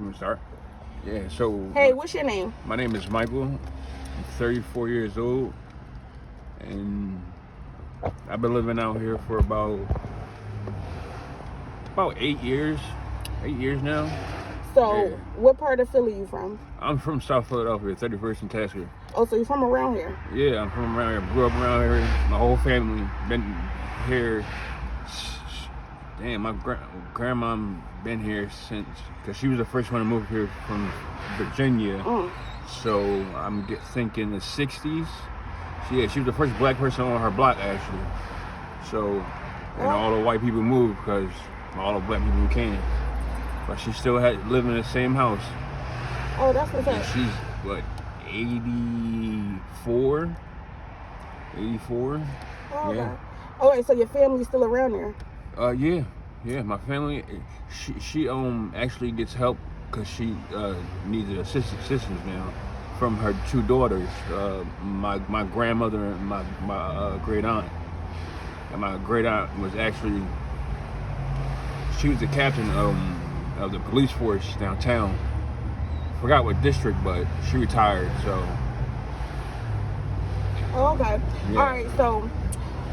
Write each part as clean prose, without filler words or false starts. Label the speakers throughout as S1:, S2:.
S1: Let me start. Yeah, so...
S2: Hey, what's your name?
S1: My name is Michael. I'm 34 years old. And I've been living out here for about 8 years. 8 years now.
S2: So,
S1: Yeah.
S2: what part of Philly you from?
S1: I'm from South Philadelphia, 31st and Tasker.
S2: Oh, so you're from around here?
S1: Yeah, I'm from around here. Grew up around here. My whole family been here. Damn, my grandma been here since, because she was the first one to move here from Virginia. So I'm thinking the 60s. She was the first black person on her block, actually. So, and all the white people moved because all the black people came. But she still had living in the same house.
S2: Oh, that's what's up.
S1: She's, what, 84? 84?
S2: Oh, okay.
S1: Yeah.
S2: All right, so your family's still around there?
S1: Yeah. My family, she actually gets help because she needs assistance now from her two daughters, my grandmother and my great aunt. And my great aunt was actually, she was the captain of the police force downtown. Forgot what district, but she retired. So.
S2: Oh, okay.
S1: Yeah.
S2: All right, so.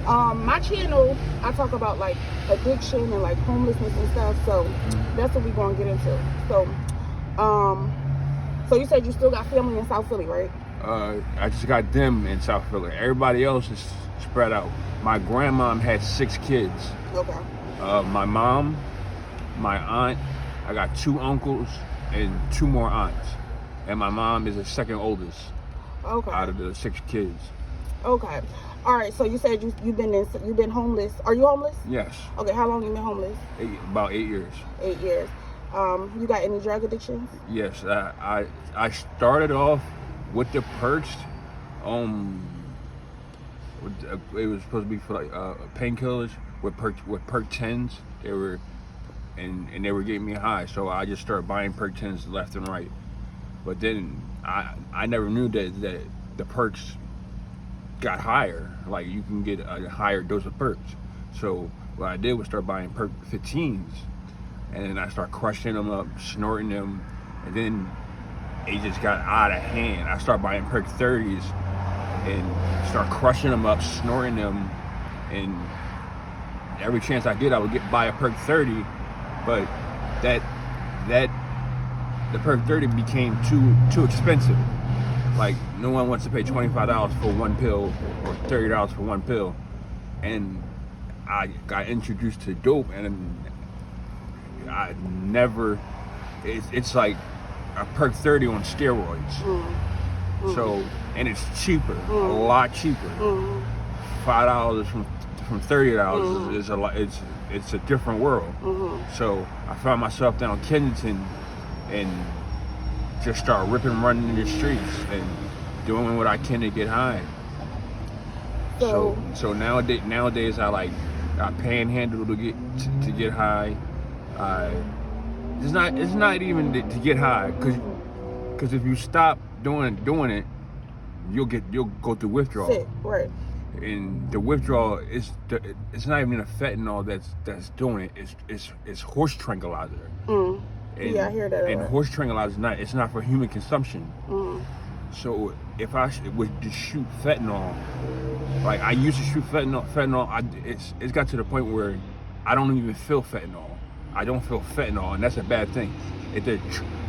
S2: My channel, I talk about like addiction and like homelessness and stuff, so that's what we're gonna get into. So, so you said you still got family in South Philly, right?
S1: I just got them in South Philly. Everybody else is spread out. My grandmom had 6 kids.
S2: Okay.
S1: My mom, my aunt, I got 2 uncles and 2 more aunts, and my mom is the second oldest.
S2: Okay.
S1: Out of the 6 kids.
S2: Okay. All right, so you said you've been homeless. Are you homeless?
S1: Yes.
S2: Okay, how long you been homeless?
S1: About 8 years.
S2: 8 years. You got any drug addictions?
S1: Yes, I started off with the perks. It was supposed to be for like painkillers with perk 10s. They were, and they were getting me high, so I just started buying perk 10s left and right. But then I never knew that the perks got higher. Like you can get a higher dose of perks. So what I did was start buying perk 15s, and then I started crushing them up, snorting them, and then it just got out of hand. I started buying perk 30s and start crushing them up, snorting them, and every chance I get, I would buy a perk 30, but the perk 30 became too expensive. Like, no one wants to pay $25 for one pill or $30 for one pill. And I got introduced to dope, and I never, it's like a perk 30 on steroids. So, and it's cheaper, a lot cheaper. $5 from $30 is a lot. It's a different world. So I found myself down Kensington and just start running in the streets and doing what I can to get high. So nowadays I panhandle to get high. It's not even to get high, because if you stop doing it, you'll go through withdrawal.
S2: Sick, right.
S1: And the withdrawal it's not even a fentanyl that's doing it. It's horse tranquilizer. And,
S2: yeah, I hear that.
S1: And horse tranquilizer it's not for human consumption. So if I would just shoot fentanyl, like I used to shoot fentanyl, it's got to the point where I don't even feel fentanyl. I don't feel fentanyl, and that's a bad thing.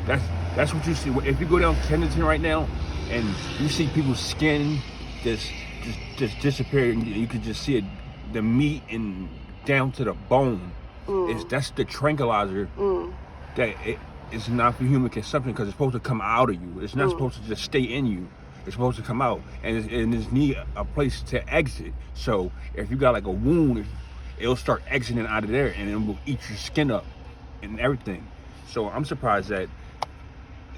S1: That's what you see. If you go down Kensington right now, and you see people's skin just disappear, and you can just see it, the meat and down to the bone. That's the tranquilizer. That it's not for human consumption, because it's supposed to come out of you. It's not supposed to just stay in you. It's supposed to come out, and it's need a place to exit. So if you got like a wound, it'll start exiting out of there, and it will eat your skin up and everything. So I'm surprised that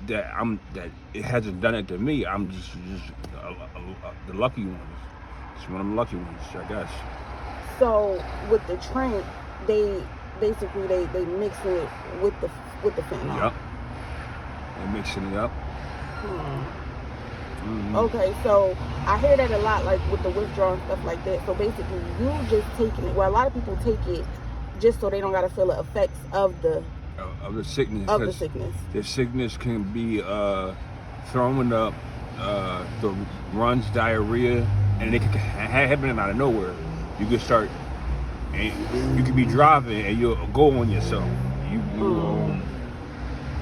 S1: it hasn't done it to me. I'm just the lucky ones. It's one of the lucky ones, I guess.
S2: So with the trank, they basically they mix it with the fentanyl.
S1: Yep. They're mixing it up.
S2: Okay, so I hear that a lot, like with the withdrawal and stuff like that. So basically, you just taking it. Well, a lot of people take it just so they don't gotta feel the effects of the
S1: of the sickness.
S2: Of the
S1: 'cause
S2: sickness.
S1: The sickness can be throwing up, the runs, diarrhea, and it can happen out of nowhere. You could start, and you could be driving and you'll go on yourself.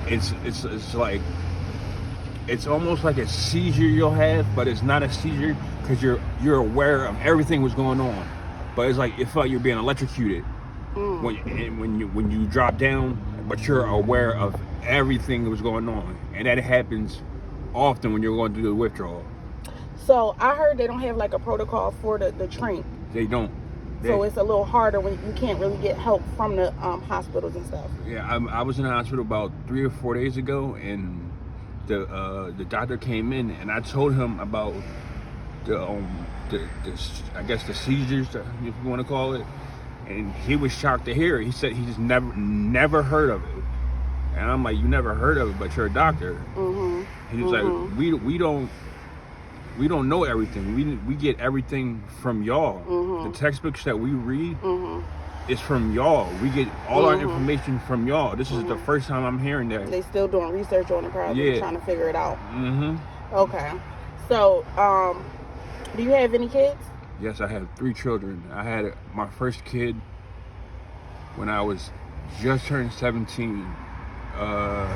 S1: It's like, it's almost like a seizure you'll have, but it's not a seizure because you're aware of everything was going on. But it's like it felt like you're being electrocuted when you drop down, but you're aware of everything that was going on, and that happens often when you're going through the withdrawal.
S2: So I heard they don't have like a protocol for the train.
S1: They don't.
S2: So it's a little harder when you can't really get help from the hospitals and stuff.
S1: Yeah, I was in the hospital about 3 or 4 days ago, and the doctor came in, and I told him about the I guess the seizures, if you want to call it, and he was shocked to hear it. He said he just never heard of it, and I'm like, you never heard of it, but you're a doctor.
S2: Mm-hmm.
S1: He was like, we don't know everything. We get everything from y'all.
S2: Mm-hmm.
S1: The textbooks that we read is from y'all. We get all our information from y'all. This is the first time I'm hearing that.
S2: They still doing research on it, probably trying to figure it out. Okay. So, do you have any kids?
S1: Yes, I have 3 children. I had my first kid when I was just turned 17. I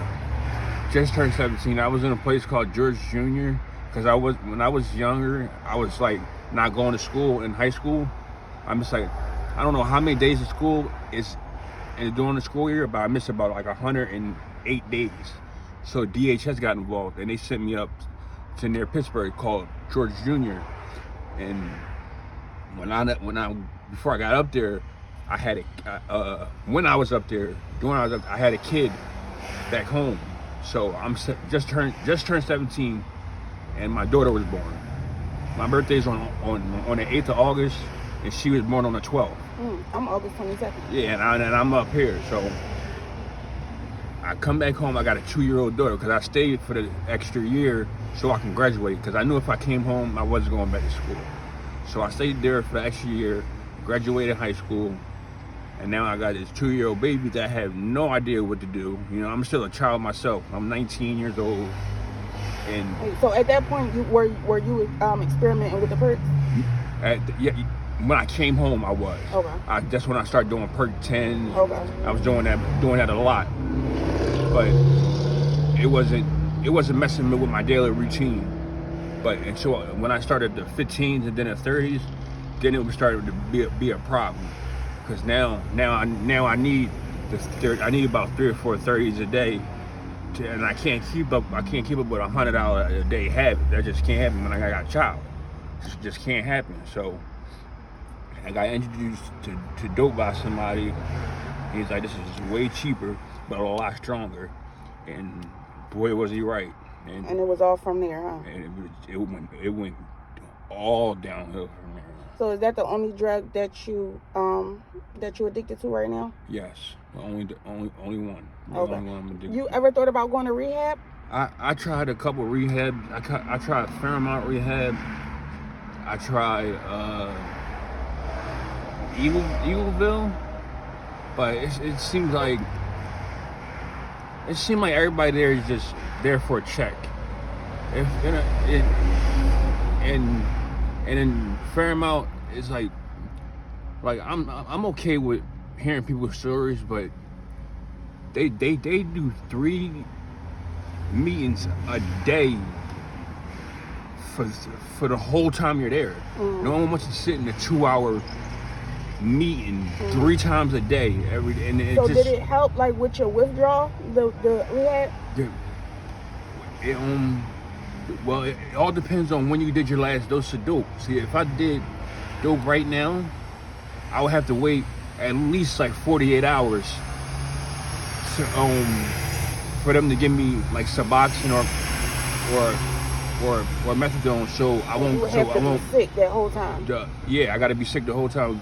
S1: was in a place called George Jr. because when I was younger, I was like not going to school in high school. I'm just like, I don't know how many days of school is during the school year, but I missed about like 108 days. So DHS got involved and they sent me up to near Pittsburgh called George Jr. And before I got up there, I had I had a kid back home. So I'm just turned 17, and my daughter was born. My birthday's on the 8th of August, and she was born on the 12th.
S2: I'm August 22nd.
S1: Yeah, and I'm up here, so I come back home. I got a 2-year-old daughter because I stayed for the extra year so I can graduate. Because I knew if I came home, I wasn't going back to school. So I stayed there for the extra year, graduated high school, and now I got this 2-year-old baby that I have no idea what to do. You know, I'm still a child myself. I'm 19 years old, and
S2: so at that point, were you experimenting with the perks?
S1: When I came home, I was.
S2: Okay.
S1: That's when I started doing perk 10.
S2: Okay.
S1: I was doing that a lot, but it wasn't messing with my daily routine. But until when I started the 15s and then the 30s, then it was starting to be a problem. Because now I need about 3 or 4 30s a day, and I can't keep up with $100 a day habit. That just can't happen when I got a child. It just can't happen. So I got introduced to dope by somebody. He's like, this is way cheaper, but a lot stronger. And boy, was he right. And
S2: it was all from there, huh?
S1: And it went all downhill from there.
S2: So is that the only drug that you addicted to right now?
S1: Yes, the only one. The
S2: Okay.
S1: only one I'm addicted
S2: You
S1: to.
S2: ever thought about going to rehab?
S1: I tried a couple rehab. I tried Fairmount rehab. I tried Eagleville, but it seemed like everybody there is just there for a check. And in Fairmount, it's like I'm okay with hearing people's stories, but they do 3 meetings a day for the whole time you're there. No one wants to sit in a 2-hour meeting 3 times a day every day. And
S2: so did it help like with your withdrawal, the rehab?
S1: Well, it all depends on when you did your last dose of dope. See, if I did dope right now, I would have to wait at least like 48 hours to, for them to give me like Suboxone or methadone. So I won't.
S2: You would have to be sick that whole time.
S1: I got to be sick the whole time.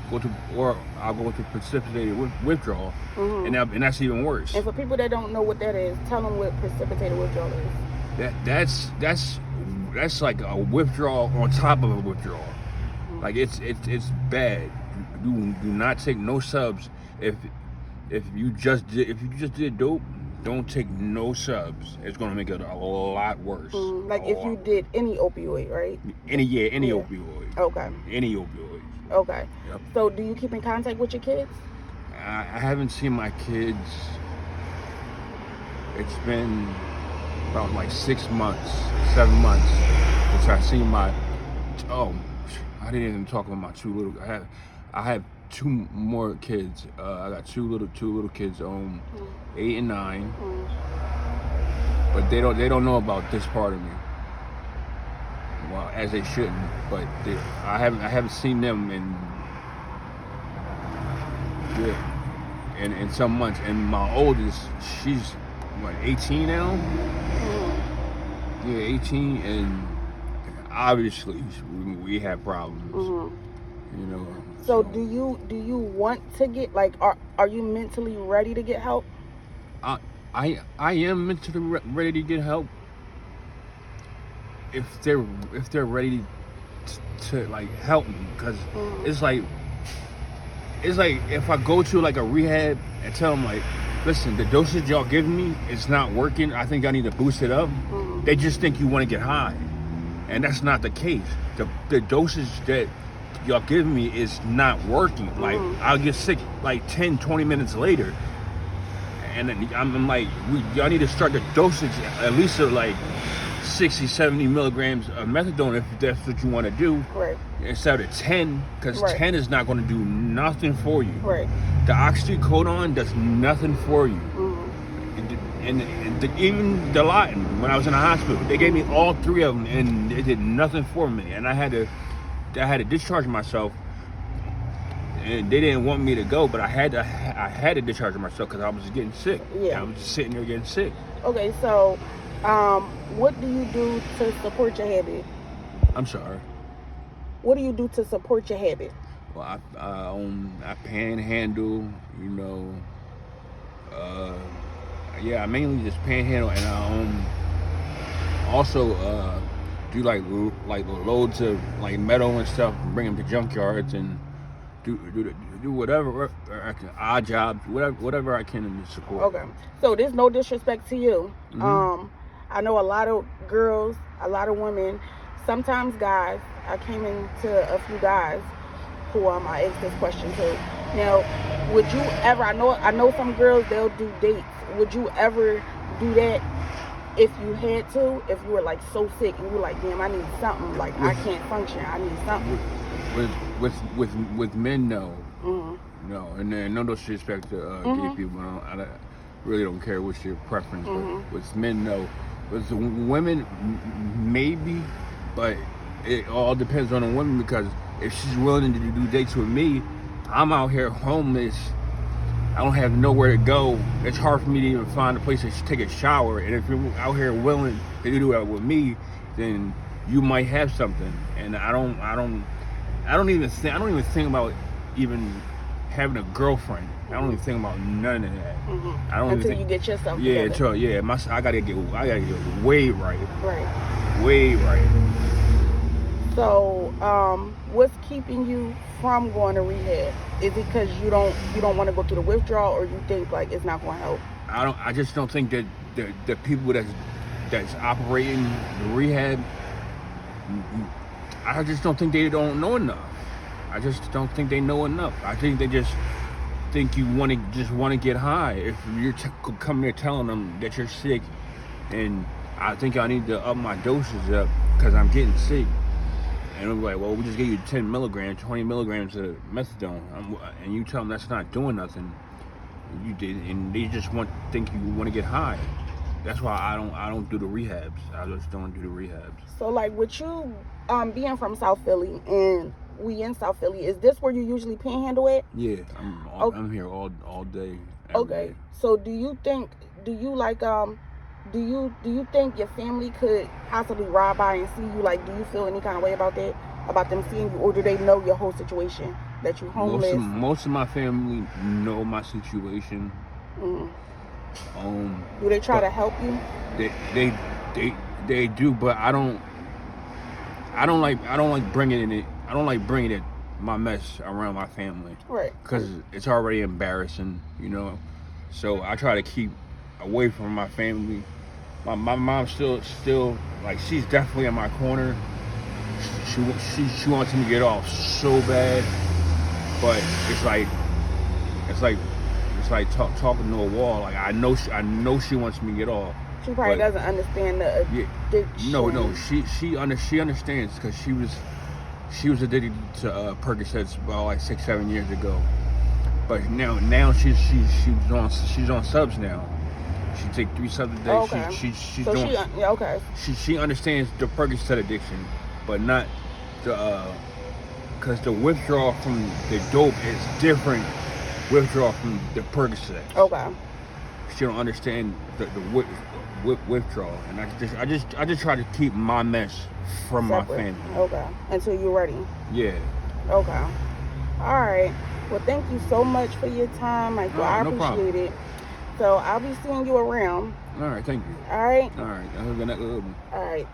S1: Or I'll go through precipitated withdrawal, and that's even worse.
S2: And for people that don't know what that is, tell them what precipitated withdrawal is.
S1: That's like a withdrawal on top of a withdrawal. Like it's bad. You do not take no subs if you just did dope. don't take no subs. It's gonna make it a lot worse.
S2: Like if you did any opioid, right?
S1: Any
S2: Yeah.
S1: opioid.
S2: Okay.
S1: Any opioid.
S2: Okay.
S1: Yep.
S2: So do you keep in contact with your kids?
S1: I haven't seen my kids. It's been about like 6 months, 7 months since I seen my. Oh, I didn't even talk about my two little. I have two more kids. I got two little kids, 8 and 9. But they don't know about this part of me. Well, as they shouldn't. But I haven't seen them in some months. And my oldest, she's what, 18 now? Yeah, 18, and obviously we have problems. You know.
S2: So do you want to get, like, are you mentally ready to get help?
S1: I am mentally ready to get help if they're ready to like help me, because it's like if I go to like a rehab and tell them like, listen, the dosage y'all giving me is not working, I think I need to boost it up. They just think you want to get high, and that's not the case. The dosage that y'all giving me is not working. Like I'll get sick like 10-20 minutes later. And then I'm like, y'all need to start the dosage at least of like 60-70 milligrams of methadone if that's what you want to do.
S2: Right.
S1: Instead of 10, because 10 is not going to do nothing for you.
S2: Right.
S1: The oxycodone does nothing for you. And even Dilaudid, when I was in the hospital, they gave me all 3 of them, and it did nothing for me. And I had to discharge myself. And they didn't want me to go, but I had to discharge myself because I was getting sick.
S2: Yeah.
S1: I was just sitting there getting sick.
S2: Okay, so what do you do to support your habit?
S1: I'm sorry.
S2: What do you do to support your habit?
S1: Well, I panhandle, you know. I mainly just panhandle, and I also do like loads of like metal and stuff, bring them to junkyards and do whatever odd jobs, whatever I can to support.
S2: Okay, so there's no disrespect to you. I know a lot of girls, a lot of women, sometimes guys. I came into a few guys who I asked this question to. Now, would you ever? I know some girls, they'll do dates. Would you ever do that if you had to? If you were like so sick and you were like, damn, I need something. Like I can't function. I need something.
S1: With men, no. No, and then no disrespect to gay people. I really don't care what's your preference. But with men, no. With women, maybe, but it all depends on the woman, because if she's willing to do dates with me, I'm out here homeless. I don't have nowhere to go. It's hard for me to even find a place to take a shower. And if you're out here willing to do that with me, then you might have something. And I don't even think about even having a girlfriend. I don't even think about none of that. I don't
S2: Until
S1: even
S2: you get yourself
S1: together. I gotta get way right.
S2: Right.
S1: Way right.
S2: So, what's keeping you from going to rehab? Is it because you don't want to go through the withdrawal, or you think like it's not going to help?
S1: I just don't think that the people that's operating the rehab, I just don't think they don't know enough. I just don't think they know enough. I think they just think you want to get high. If you're coming there telling them that you're sick, and I think I need to up my doses up because I'm getting sick. And I'm like, well, we just gave you 10 milligrams, 20 milligrams of methadone, and you tell them that's not doing nothing. You did, and they just think you want to get high. That's why I don't do the rehabs. I just don't do the rehabs.
S2: So, like, with you being from South Philly, and we in South Philly, is this where you usually panhandle at?
S1: Yeah, I'm here all day.
S2: Okay.
S1: Day.
S2: So, do you think your family could possibly ride by and see you? Like, do you feel any kind of way about that? About them seeing you, or do they know your whole situation? That you're homeless?
S1: Most of my family know my situation.
S2: Do they try to help you?
S1: They do, but I don't like bringing it. I don't like bringing it, my mess, around my family.
S2: Right.
S1: Because it's already embarrassing, you know. So I try to keep away from my family. My mom still like she's definitely in my corner. She wants me to get off so bad, but it's like talking to a wall. Like I know she wants me to get off.
S2: She probably doesn't understand the addiction.
S1: No, she understands because she was addicted to Percocets about like 6-7 years ago. But now she's on subs now. She take 3 subs a day.
S2: Okay.
S1: She's
S2: so
S1: doing.
S2: okay.
S1: She understands the Percocet addiction, but not the because the withdrawal from the dope is different. Withdrawal from the Percocet.
S2: Okay.
S1: She don't understand the withdrawal, and I just try to keep my mess from
S2: Separate.
S1: my family.
S2: Okay. Until you're ready.
S1: Yeah.
S2: Okay. All right. Well, thank you so much for your time, Michael. I appreciate it. So I'll be seeing you around.
S1: All right. Thank you.
S2: All right.
S1: All right. Have a good night.
S2: All right.